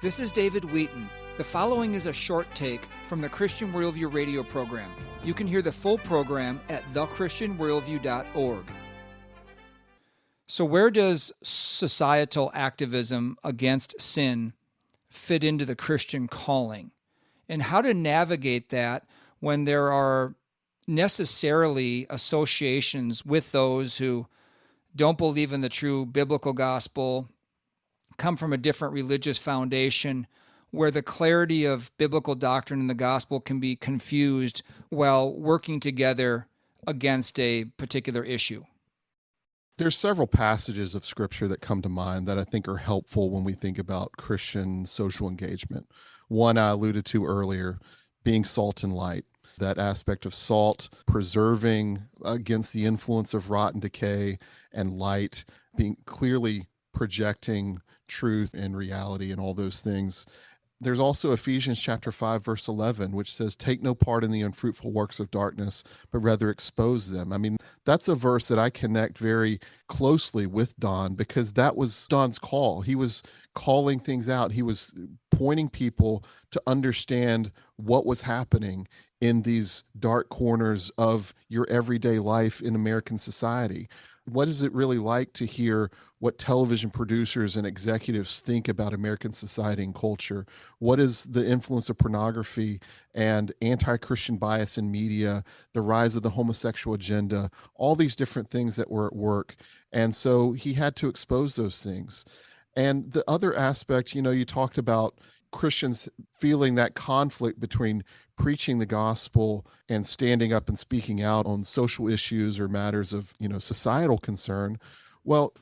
This is David Wheaton. The following is a short take from the Christian Worldview radio program. You can hear the full program at thechristianworldview.org. So where does societal activism against sin fit into the Christian calling? And how to navigate that when there are necessarily associations with those who don't believe in the true biblical gospel, come from a different religious foundation, where the clarity of biblical doctrine and the gospel can be confused while working together against a particular issue? There's several passages of Scripture that come to mind that I think are helpful when we think about Christian social engagement. One I alluded to earlier, being salt and light. That aspect of salt preserving against the influence of rot and decay, and light being clearly projecting truth and reality and all those things. There's also Ephesians chapter 5, verse 11, which says, "Take no part in the unfruitful works of darkness, but rather expose them." I mean, that's a verse that I connect very closely with Don, because that was Don's call. He was calling things out. He was pointing people to understand what was happening in these dark corners of your everyday life in American society. What is it really like to hear what television producers and executives think about American society and culture? What is the influence of pornography and anti-Christian bias in media, the rise of the homosexual agenda, all these different things that were at work? And so he had to expose those things. And the other aspect, you talked about Christians feeling that conflict between preaching the gospel and standing up and speaking out on social issues or matters of, societal concern. Well,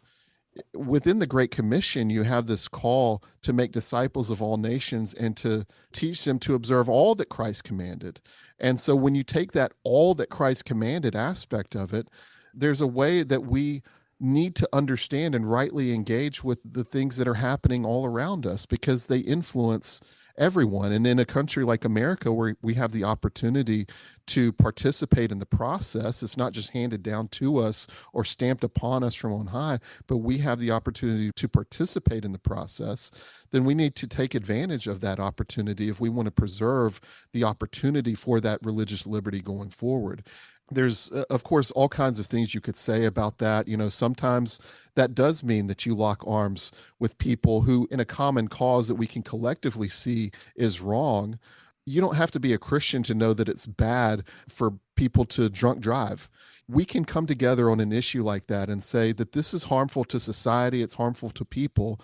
within the Great Commission, you have this call to make disciples of all nations and to teach them to observe all that Christ commanded. And so when you take that all that Christ commanded aspect of it, there's a way that we need to understand and rightly engage with the things that are happening all around us, because they influence everyone. And in a country like America, where we have the opportunity to participate in the process, it's not just handed down to us or stamped upon us from on high, but we have the opportunity to participate in the process. Then we need to take advantage of that opportunity if we want to preserve the opportunity for that religious liberty going forward. There's, of course, all kinds of things you could say about that. Sometimes that does mean that you lock arms with people who, in a common cause that we can collectively see is wrong. You don't have to be a Christian to know that it's bad for people to drunk drive. We can come together on an issue like that and say that this is harmful to society, it's harmful to people,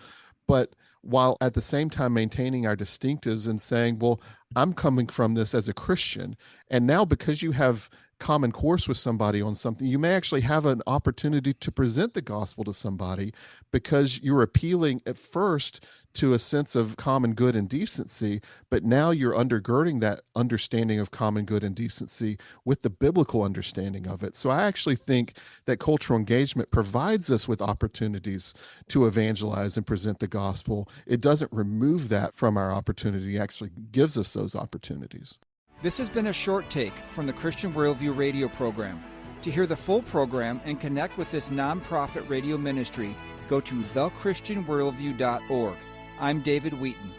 but while at the same time maintaining our distinctives and saying, well, I'm coming from this as a Christian. And now because you have common course with somebody on something, you may actually have an opportunity to present the gospel to somebody, because you're appealing at first to a sense of common good and decency, but now you're undergirding that understanding of common good and decency with the biblical understanding of it. So I actually think that cultural engagement provides us with opportunities to evangelize and present the gospel. It doesn't remove that from our opportunity, it actually gives us those opportunities. This has been a short take from the Christian Worldview radio program. To hear the full program and connect with this nonprofit radio ministry, go to thechristianworldview.org. I'm David Wheaton.